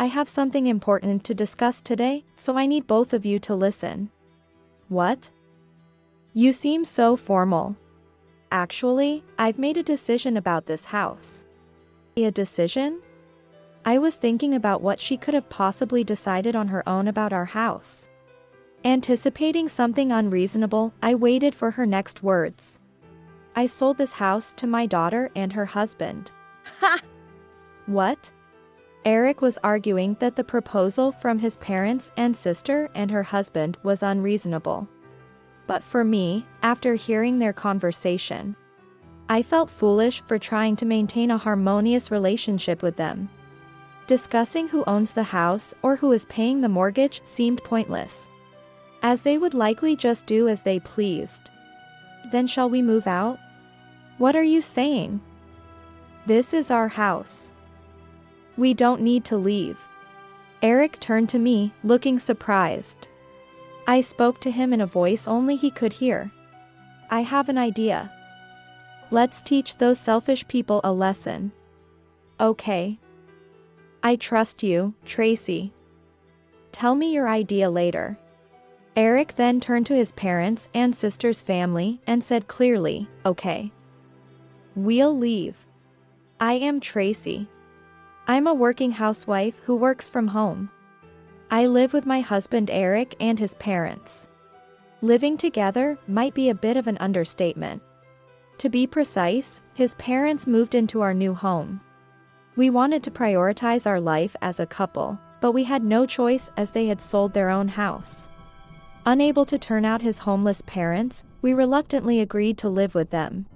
I have something important to discuss today, so I need both of you to listen. What? You seem so formal. Actually, I've made a decision about this house. A decision? I was thinking about what she could have possibly decided on her own about our house. Anticipating something unreasonable, I waited for her next words. I sold this house to my daughter and her husband. Ha! What? Eric was arguing that the proposal from his parents and sister and her husband was unreasonable. But for me, after hearing their conversation, I felt foolish for trying to maintain a harmonious relationship with them. Discussing who owns the house or who is paying the mortgage seemed pointless, as they would likely just do as they pleased. Then shall we move out? What are you saying? This is our house. We don't need to leave. Eric turned to me, looking surprised. I spoke to him in a voice only he could hear. I have an idea. Let's teach those selfish people a lesson. Okay. I trust you, Tracy. Tell me your idea later. Eric then turned to his parents and sister's family and said clearly, okay. We'll leave. I am Tracy. I'm a working housewife who works from home. I live with my husband Eric and his parents. Living together might be a bit of an understatement. To be precise, his parents moved into our new home. We wanted to prioritize our life as a couple, but we had no choice as they had sold their own house. Unable to turn out his homeless parents, we reluctantly agreed to live with them.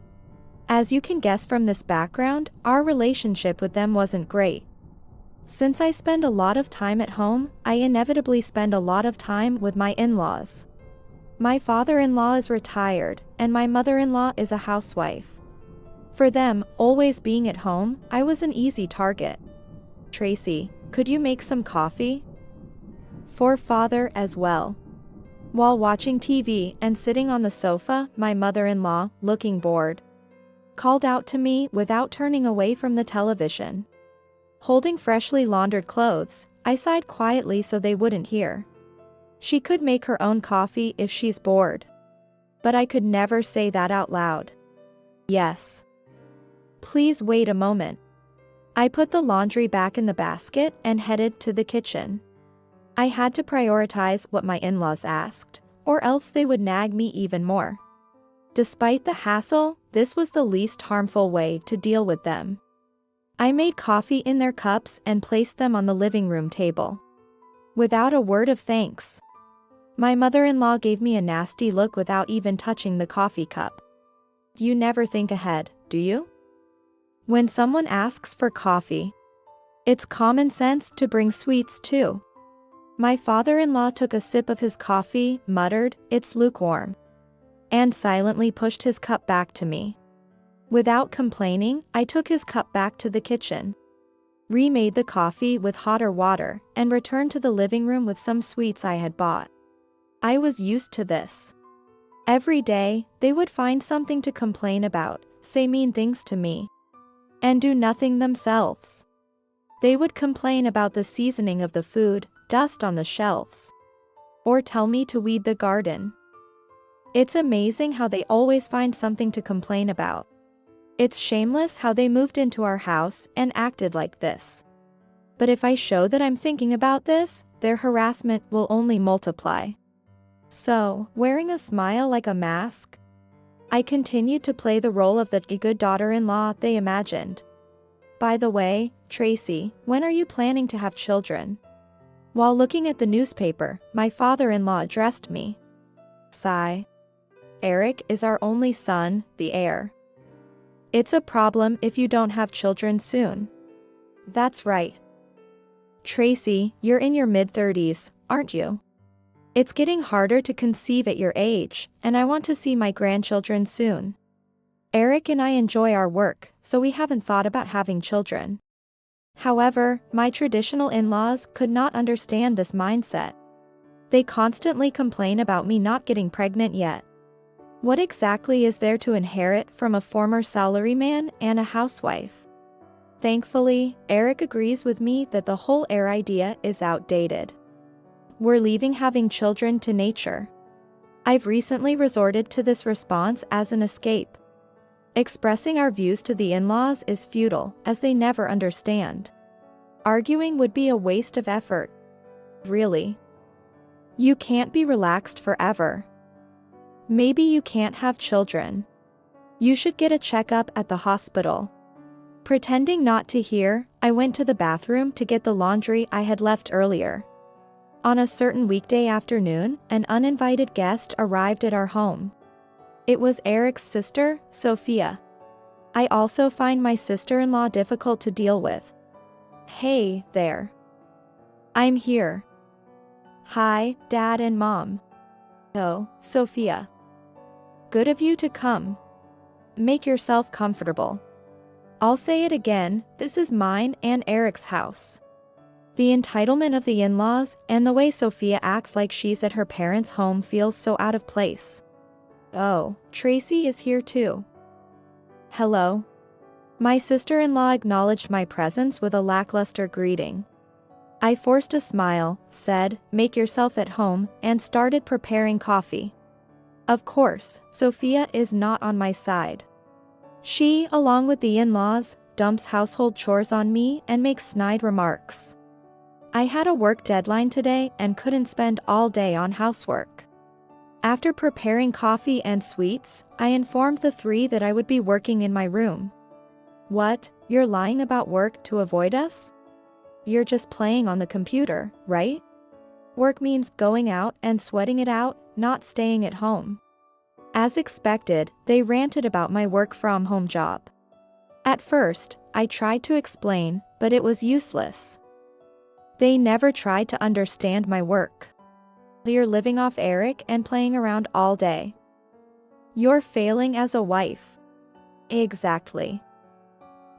As you can guess from this background, our relationship with them wasn't great. Since I spend a lot of time at home, I inevitably spend a lot of time with my in-laws. My father-in-law is retired, and my mother-in-law is a housewife. For them, always being at home, I was an easy target. Tracy, could you make some coffee? For father as well. While watching TV and sitting on the sofa, my mother-in-law, looking bored, called out to me without turning away from the television. Holding freshly laundered clothes, I sighed quietly so they wouldn't hear. She could make her own coffee if she's bored. But I could never say that out loud. Yes. Please wait a moment. I put the laundry back in the basket and headed to the kitchen. I had to prioritize what my in-laws asked, or else they would nag me even more. Despite the hassle, this was the least harmful way to deal with them. I made coffee in their cups and placed them on the living room table. Without a word of thanks. My mother-in-law gave me a nasty look without even touching the coffee cup. You never think ahead, do you? When someone asks for coffee, it's common sense to bring sweets too. My father-in-law took a sip of his coffee, muttered, "It's lukewarm," and silently pushed his cup back to me. Without complaining, I took his cup back to the kitchen, remade the coffee with hotter water, and returned to the living room with some sweets I had bought. I was used to this. Every day, they would find something to complain about, say mean things to me, and do nothing themselves. They would complain about the seasoning of the food, dust on the shelves, or tell me to weed the garden. It's amazing how they always find something to complain about. It's shameless how they moved into our house and acted like this. But if I show that I'm thinking about this, their harassment will only multiply. So, wearing a smile like a mask, I continued to play the role of the good daughter-in-law they imagined. By the way, Tracy, when are you planning to have children? While looking at the newspaper, my father-in-law addressed me. Sigh. Eric is our only son, the heir. It's a problem if you don't have children soon. That's right. Tracy, you're in your mid-30s, aren't you? It's getting harder to conceive at your age, and I want to see my grandchildren soon. Eric and I enjoy our work, so we haven't thought about having children. However, my traditional in-laws could not understand this mindset. They constantly complain about me not getting pregnant yet. What exactly is there to inherit from a former salaryman and a housewife? Thankfully, Eric agrees with me that the whole heir idea is outdated. We're leaving having children to nature. I've recently resorted to this response as an escape. Expressing our views to the in-laws is futile, as they never understand. Arguing would be a waste of effort. Really. You can't be relaxed forever. Maybe you can't have children. You should get a checkup at the hospital. Pretending not to hear, I went to the bathroom to get the laundry I had left earlier. On a certain weekday afternoon, an uninvited guest arrived at our home. It was Eric's sister, Sophia. I also find my sister-in-law difficult to deal with. Hey, there. I'm here. Hi, Dad and Mom. Oh, Sophia. Good of you to come. Make yourself comfortable. I'll say it again, this is mine and Eric's house. The entitlement of the in-laws and the way Sophia acts like she's at her parents' home feels so out of place. Oh, Tracy is here too. Hello. My sister-in-law acknowledged my presence with a lackluster greeting. I forced a smile, said, "Make yourself at home," and started preparing coffee. Of course, Sophia is not on my side. She, along with the in-laws, dumps household chores on me and makes snide remarks. I had a work deadline today and couldn't spend all day on housework. After preparing coffee and sweets, I informed the three that I would be working in my room. What, you're lying about work to avoid us? You're just playing on the computer, right? Work means going out and sweating it out, not staying at home. As expected, they ranted about my work-from-home job. At first, I tried to explain, but it was useless. They never tried to understand my work. You're living off Eric and playing around all day. You're failing as a wife. Exactly.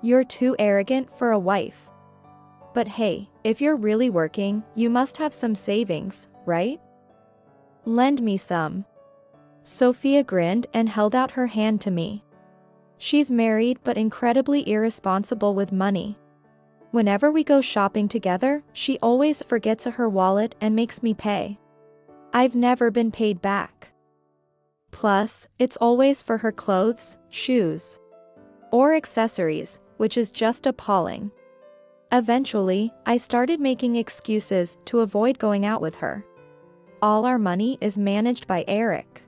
You're too arrogant for a wife. But hey, if you're really working, you must have some savings, right? Lend me some. Sophia grinned and held out her hand to me. She's married but incredibly irresponsible with money. Whenever we go shopping together, she always forgets her wallet and makes me pay. I've never been paid back. Plus, it's always for her clothes, shoes, or accessories, which is just appalling. Eventually, I started making excuses to avoid going out with her. All our money is managed by Eric.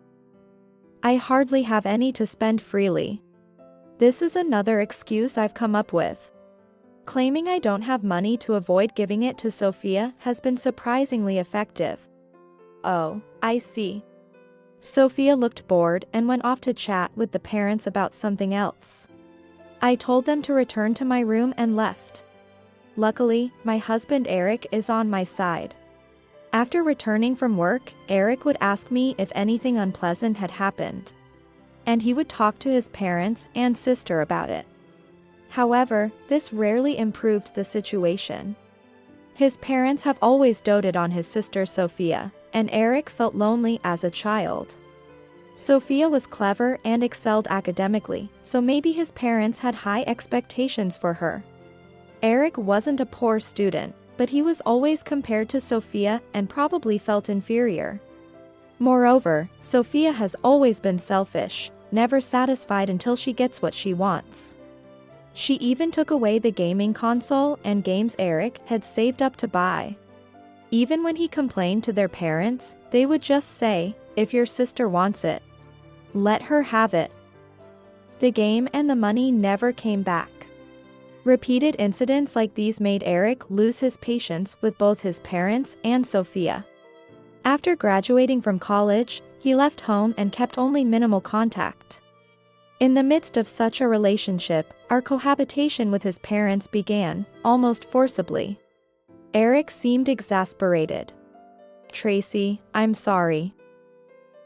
I hardly have any to spend freely. This is another excuse I've come up with. Claiming I don't have money to avoid giving it to Sophia has been surprisingly effective. Oh, I see. Sophia looked bored and went off to chat with the parents about something else. I told them to return to my room and left. Luckily, my husband Eric is on my side. After returning from work, Eric would ask me if anything unpleasant had happened. And he would talk to his parents and sister about it. However, this rarely improved the situation. His parents have always doted on his sister Sophia, and Eric felt lonely as a child. Sophia was clever and excelled academically, so maybe his parents had high expectations for her. Eric wasn't a poor student, but he was always compared to Sophia and probably felt inferior. Moreover, Sophia has always been selfish, never satisfied until she gets what she wants. She even took away the gaming console and games Eric had saved up to buy. Even when he complained to their parents, they would just say, "If your sister wants it, let her have it." The game and the money never came back. Repeated incidents like these made Eric lose his patience with both his parents and Sophia. After graduating from college, he left home and kept only minimal contact. In the midst of such a relationship, our cohabitation with his parents began, almost forcibly. Eric seemed exasperated. "Tracy, I'm sorry.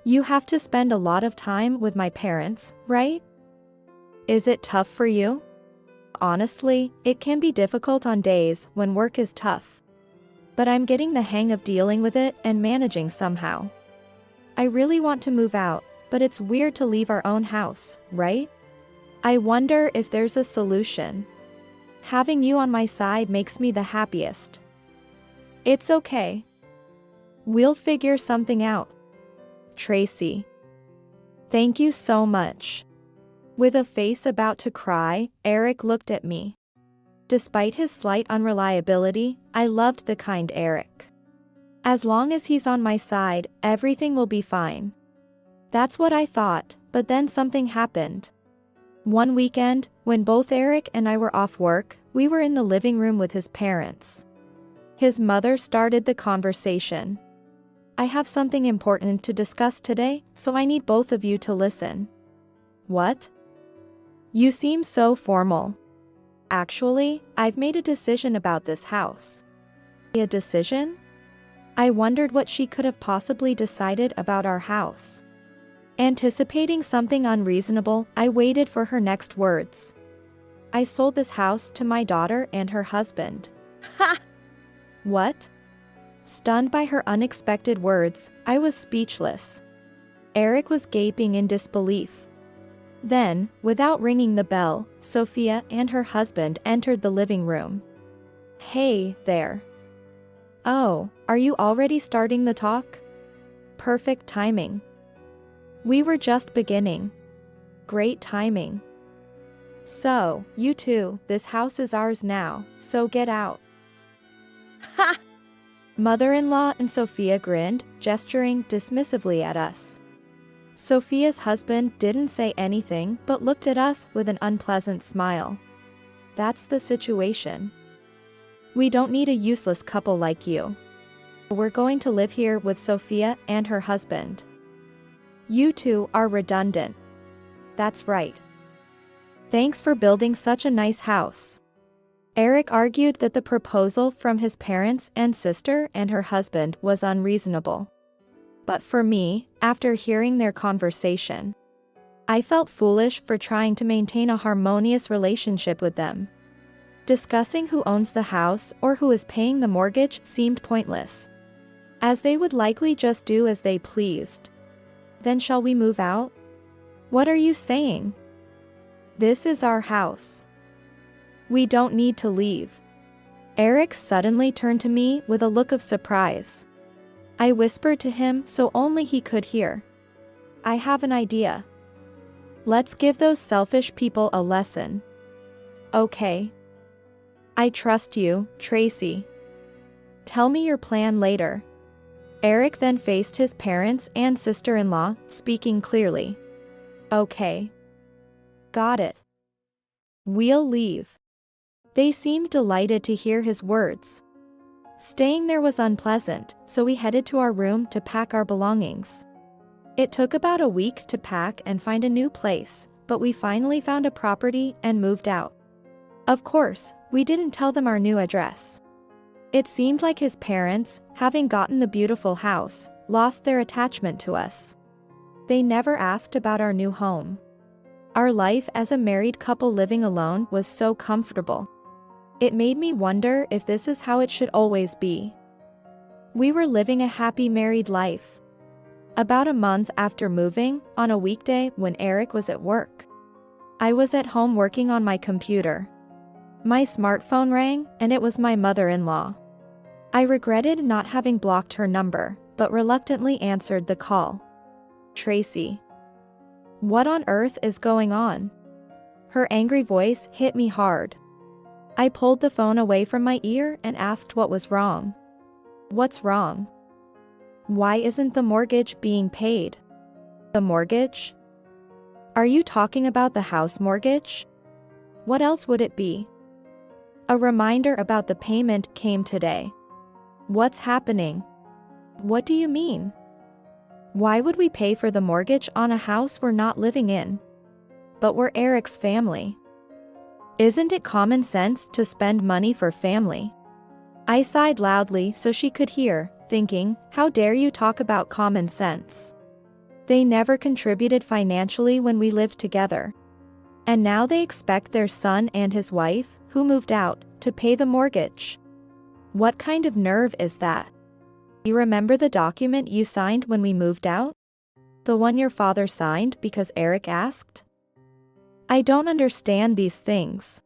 You have to spend a lot of time with my parents, right? Is it tough for you?" Honestly, it can be difficult on days when work is tough. But I'm getting the hang of dealing with it and managing somehow. I really want to move out, but it's weird to leave our own house, right? I wonder if there's a solution. Having you on my side makes me the happiest. It's okay. We'll figure something out. Tracy. Thank you so much. With a face about to cry, Eric looked at me. Despite his slight unreliability, I loved the kind Eric. As long as he's on my side, everything will be fine. That's what I thought, but then something happened. One weekend, when both Eric and I were off work, we were in the living room with his parents. His mother started the conversation. I have something important to discuss today, so I need both of you to listen. What? You seem so formal. Actually, I've made a decision about this house. A decision? I wondered what she could have possibly decided about our house. Anticipating something unreasonable, I waited for her next words. I sold this house to my daughter and her husband. Ha! What? Stunned by her unexpected words, I was speechless. Eric was gaping in disbelief. Then, without ringing the bell, Sophia and her husband entered the living room. Hey, there. Oh, are you already starting the talk? Perfect timing. We were just beginning. Great timing. So, you two, this house is ours now, so get out. Ha! Mother-in-law and Sophia grinned, gesturing dismissively at us. Sophia's husband didn't say anything but looked at us with an unpleasant smile. That's the situation. We don't need a useless couple like you. We're going to live here with Sophia and her husband. You two are redundant. That's right. Thanks for building such a nice house. Eric argued that the proposal from his parents and sister and her husband was unreasonable. But for me, after hearing their conversation, I felt foolish for trying to maintain a harmonious relationship with them. Discussing who owns the house or who is paying the mortgage seemed pointless, as they would likely just do as they pleased. Then shall we move out? What are you saying? This is our house. We don't need to leave. Eric suddenly turned to me with a look of surprise. I whispered to him so only he could hear. I have an idea. Let's give those selfish people a lesson. Okay. I trust you, Tracy. Tell me your plan later. Eric then faced his parents and sister-in-law, speaking clearly. Okay. Got it. We'll leave. They seemed delighted to hear his words. Staying there was unpleasant, so we headed to our room to pack our belongings. It took about a week to pack and find a new place, but we finally found a property and moved out. Of course, we didn't tell them our new address. It seemed like his parents, having gotten the beautiful house, lost their attachment to us. They never asked about our new home. Our life as a married couple living alone was so comfortable. It made me wonder if this is how it should always be. We were living a happy married life. About a month after moving, on a weekday when Eric was at work, I was at home working on my computer. My smartphone rang, and it was my mother-in-law. I regretted not having blocked her number, but reluctantly answered the call. Tracy. What on earth is going on? Her angry voice hit me hard. I pulled the phone away from my ear and asked what was wrong. What's wrong? Why isn't the mortgage being paid? The mortgage? Are you talking about the house mortgage? What else would it be? A reminder about the payment came today. What's happening? What do you mean? Why would we pay for the mortgage on a house we're not living in? But we're Eric's family. Isn't it common sense to spend money for family? I sighed loudly so she could hear, thinking, how dare you talk about common sense? They never contributed financially when we lived together. And now they expect their son and his wife, who moved out, to pay the mortgage. What kind of nerve is that? You remember the document you signed when we moved out? The one your father signed because Eric asked? I don't understand these things.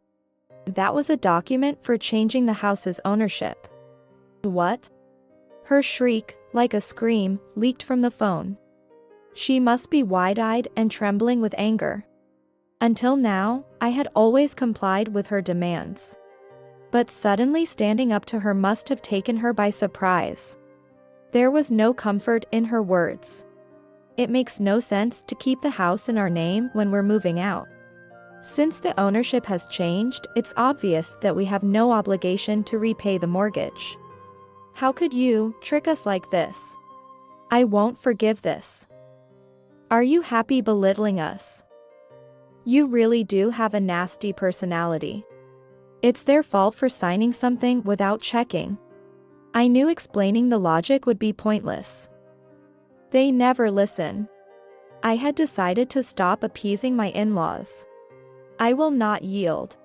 That was a document for changing the house's ownership. What? Her shriek, like a scream, leaked from the phone. She must be wide-eyed and trembling with anger. Until now, I had always complied with her demands. But suddenly standing up to her must have taken her by surprise. There was no comfort in her words. It makes no sense to keep the house in our name when we're moving out. Since the ownership has changed, it's obvious that we have no obligation to repay the mortgage. How could you trick us like this? I won't forgive this. Are you happy belittling us? You really do have a nasty personality. It's their fault for signing something without checking. I knew explaining the logic would be pointless. They never listen. I had decided to stop appeasing my in-laws. I will not yield.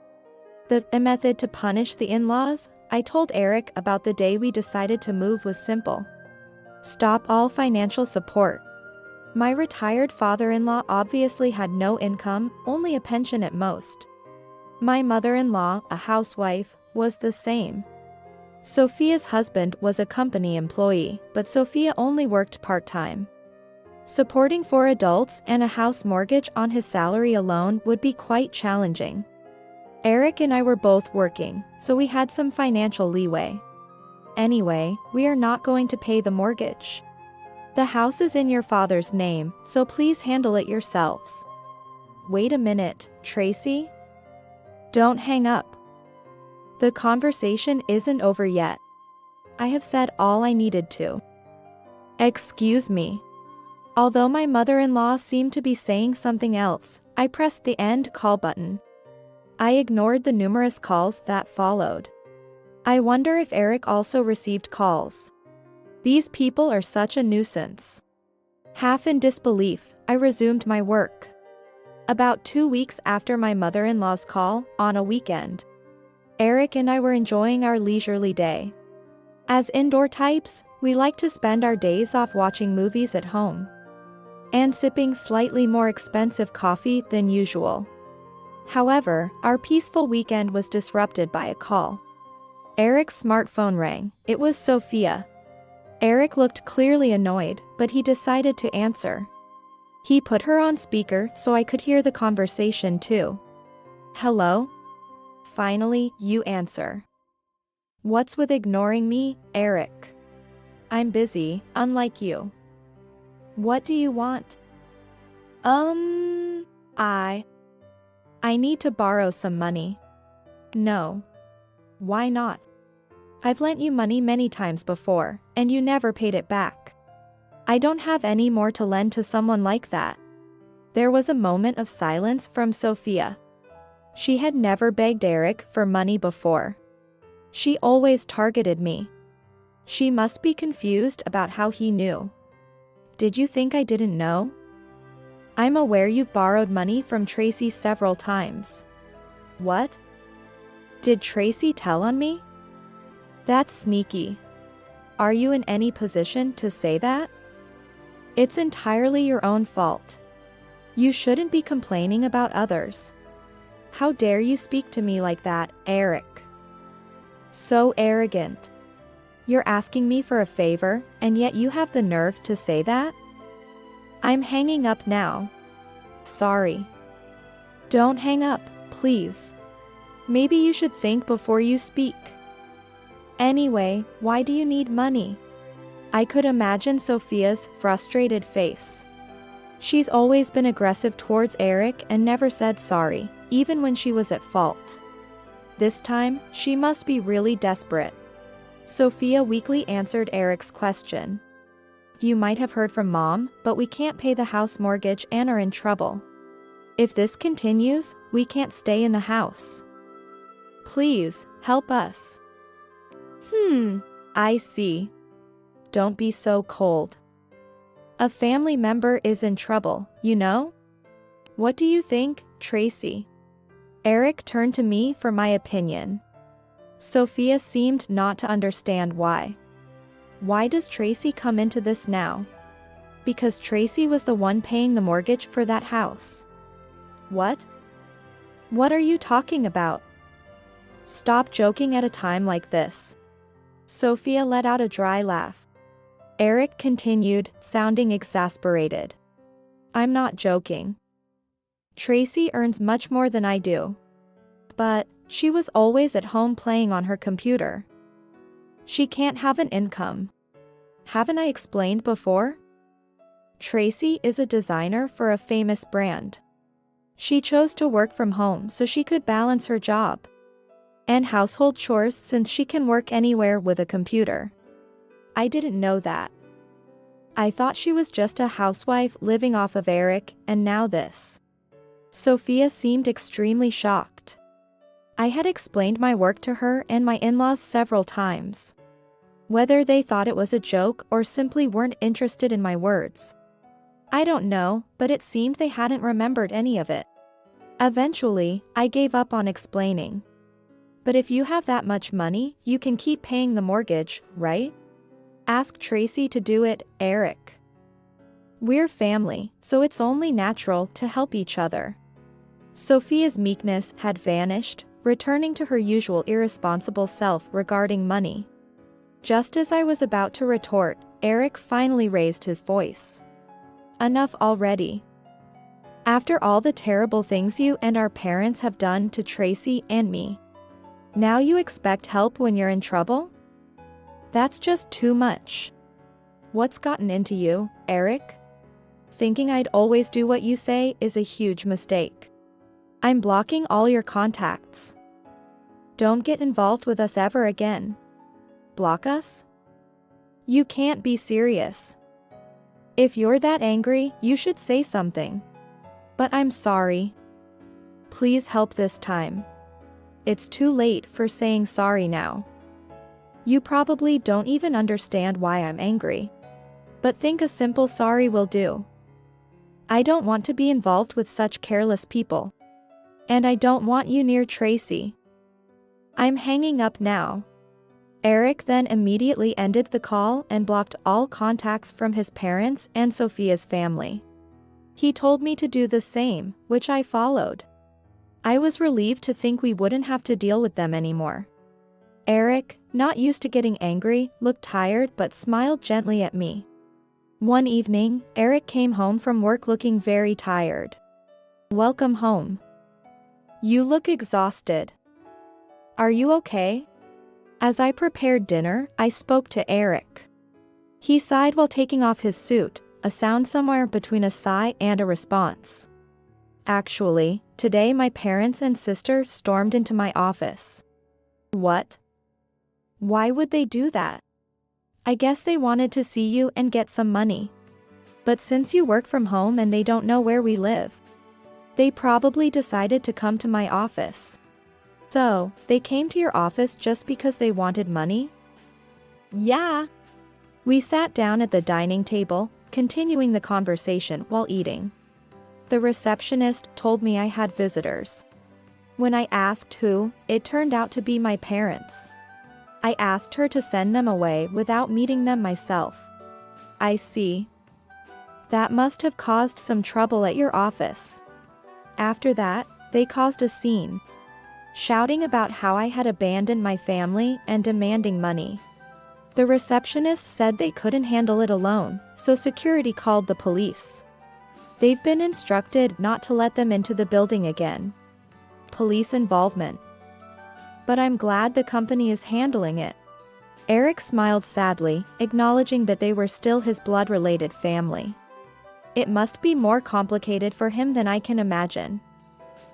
The method to punish the in-laws, I told Eric about the day we decided to move, was simple. Stop all financial support. My retired father-in-law obviously had no income, only a pension at most. My mother-in-law, a housewife, was the same. Sophia's husband was a company employee, but Sophia only worked part-time. Supporting 4 adults and a house mortgage on his salary alone would be quite challenging. Eric and I were both working, so we had some financial leeway. Anyway, we are not going to pay the mortgage. The house is in your father's name, so please handle it yourselves. Wait a minute, Tracy? Don't hang up. The conversation isn't over yet. I have said all I needed to. Excuse me. Although my mother-in-law seemed to be saying something else, I pressed the end call button. I ignored the numerous calls that followed. I wonder if Eric also received calls. These people are such a nuisance. Half in disbelief, I resumed my work. About 2 weeks after my mother-in-law's call, on a weekend, Eric and I were enjoying our leisurely day. As indoor types, we like to spend our days off watching movies at home and sipping slightly more expensive coffee than usual. However, our peaceful weekend was disrupted by a call. Eric's smartphone rang. It was Sophia. Eric looked clearly annoyed, but he decided to answer. He put her on speaker so I could hear the conversation too. Hello? Finally, you answer. What's with ignoring me, Eric? I'm busy, unlike you. What do you want? I need to borrow some money. No. Why not? I've lent you money many times before, and you never paid it back. I don't have any more to lend to someone like that. There was a moment of silence from Sophia. She had never begged Eric for money before. She always targeted me. She must be confused about how he knew. Did you think I didn't know? I'm aware you've borrowed money from Tracy several times. What? Did Tracy tell on me? That's sneaky. Are you in any position to say that? It's entirely your own fault. You shouldn't be complaining about others. How dare you speak to me like that, Eric? So arrogant. You're asking me for a favor, and yet you have the nerve to say that? I'm hanging up now. Sorry. Don't hang up, please. Maybe you should think before you speak. Anyway, why do you need money? I could imagine Sophia's frustrated face. She's always been aggressive towards Eric and never said sorry, even when she was at fault. This time, she must be really desperate. Sophia weakly answered Eric's question. You might have heard from Mom, but we can't pay the house mortgage and are in trouble. If this continues, we can't stay in the house. Please, help us. I see. Don't be so cold. A family member is in trouble, you know? What do you think, Tracy? Eric turned to me for my opinion. Sophia seemed not to understand why. Why does Tracy come into this now? Because Tracy was the one paying the mortgage for that house. What? What are you talking about? Stop joking at a time like this. Sophia let out a dry laugh. Eric continued, sounding exasperated. I'm not joking. Tracy earns much more than I do. But she was always at home playing on her computer. She can't have an income. Haven't I explained before? Tracy is a designer for a famous brand. She chose to work from home so she could balance her job and household chores since she can work anywhere with a computer. I didn't know that. I thought she was just a housewife living off of Eric, and now this. Sophia seemed extremely shocked. I had explained my work to her and my in-laws several times. Whether they thought it was a joke or simply weren't interested in my words, I don't know, but it seemed they hadn't remembered any of it. Eventually, I gave up on explaining. But if you have that much money, you can keep paying the mortgage, right? Ask Tracy to do it, Eric. We're family, so it's only natural to help each other. Sophia's meekness had vanished, returning to her usual irresponsible self regarding money. Just as I was about to retort, Eric finally raised his voice. Enough already. After all the terrible things you and our parents have done to Tracy and me, now you expect help when you're in trouble? That's just too much. What's gotten into you, Eric? Thinking I'd always do what you say is a huge mistake. I'm blocking all your contacts. Don't get involved with us ever again. Block us? You can't be serious. If you're that angry, you should say something. But I'm sorry. Please help this time. It's too late for saying sorry now. You probably don't even understand why I'm angry. But think a simple sorry will do. I don't want to be involved with such careless people. And I don't want you near Tracy. I'm hanging up now. Eric then immediately ended the call and blocked all contacts from his parents and Sophia's family. He told me to do the same, which I followed. I was relieved to think we wouldn't have to deal with them anymore. Eric, not used to getting angry, looked tired but smiled gently at me. One evening, Eric came home from work looking very tired. Welcome home. You look exhausted. Are you okay? As I prepared dinner, I spoke to Eric. He sighed while taking off his suit, a sound somewhere between a sigh and a response. Actually, today my parents and sister stormed into my office. What? Why would they do that? I guess they wanted to see you and get some money. But since you work from home and they don't know where we live, they probably decided to come to my office. So, they came to your office just because they wanted money? Yeah. We sat down at the dining table, continuing the conversation while eating. The receptionist told me I had visitors. When I asked who, it turned out to be my parents. I asked her to send them away without meeting them myself. I see. That must have caused some trouble at your office. After that, they caused a scene, shouting about how I had abandoned my family and demanding money. The receptionist said they couldn't handle it alone, so security called the police. They've been instructed not to let them into the building again. Police involvement. But I'm glad the company is handling it. Eric smiled sadly, acknowledging that they were still his blood-related family. It must be more complicated for him than I can imagine.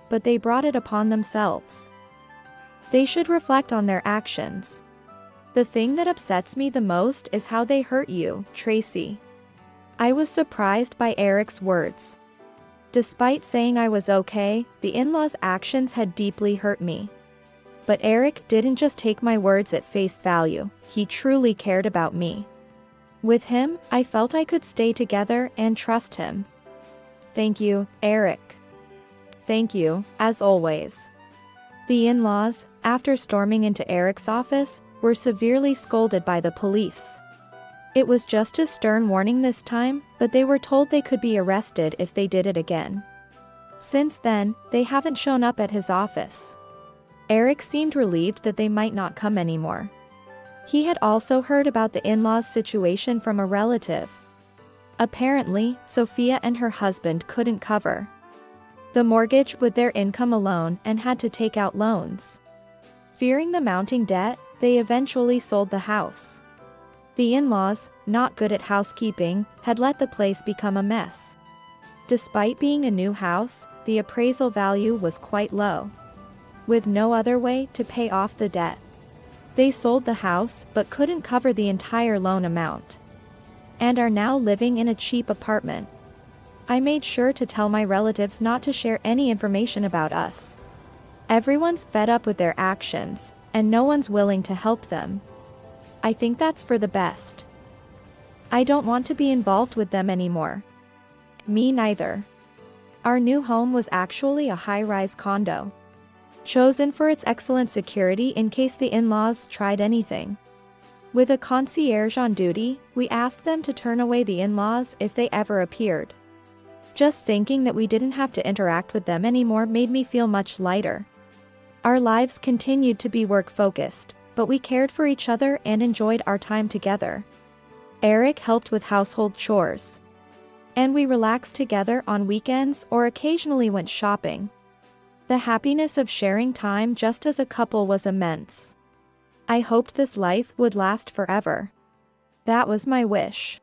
But they brought it upon themselves. They should reflect on their actions. The thing that upsets me the most is how they hurt you, Tracy. I was surprised by Eric's words. Despite saying I was okay, the in-laws' actions had deeply hurt me. But Eric didn't just take my words at face value, he truly cared about me. With him, I felt I could stay together and trust him. Thank you, Eric. Thank you, as always. The in-laws, after storming into Eric's office, were severely scolded by the police. It was just a stern warning this time, but they were told they could be arrested if they did it again. Since then, they haven't shown up at his office. Eric seemed relieved that they might not come anymore. He had also heard about the in-laws' situation from a relative. Apparently, Sophia and her husband couldn't cover the mortgage with their income alone and had to take out loans. Fearing the mounting debt, they eventually sold the house. The in-laws, not good at housekeeping, had let the place become a mess. Despite being a new house, the appraisal value was quite low. With no other way to pay off the debt, they sold the house but couldn't cover the entire loan amount, and are now living in a cheap apartment. I made sure to tell my relatives not to share any information about us. Everyone's fed up with their actions, and no one's willing to help them. I think that's for the best. I don't want to be involved with them anymore. Me neither. Our new home was actually a high-rise condo, chosen for its excellent security in case the in-laws tried anything. With a concierge on duty, we asked them to turn away the in-laws if they ever appeared. Just thinking that we didn't have to interact with them anymore made me feel much lighter. Our lives continued to be work-focused, but we cared for each other and enjoyed our time together. Eric helped with household chores, and we relaxed together on weekends or occasionally went shopping. The happiness of sharing time just as a couple was immense. I hoped this life would last forever. That was my wish.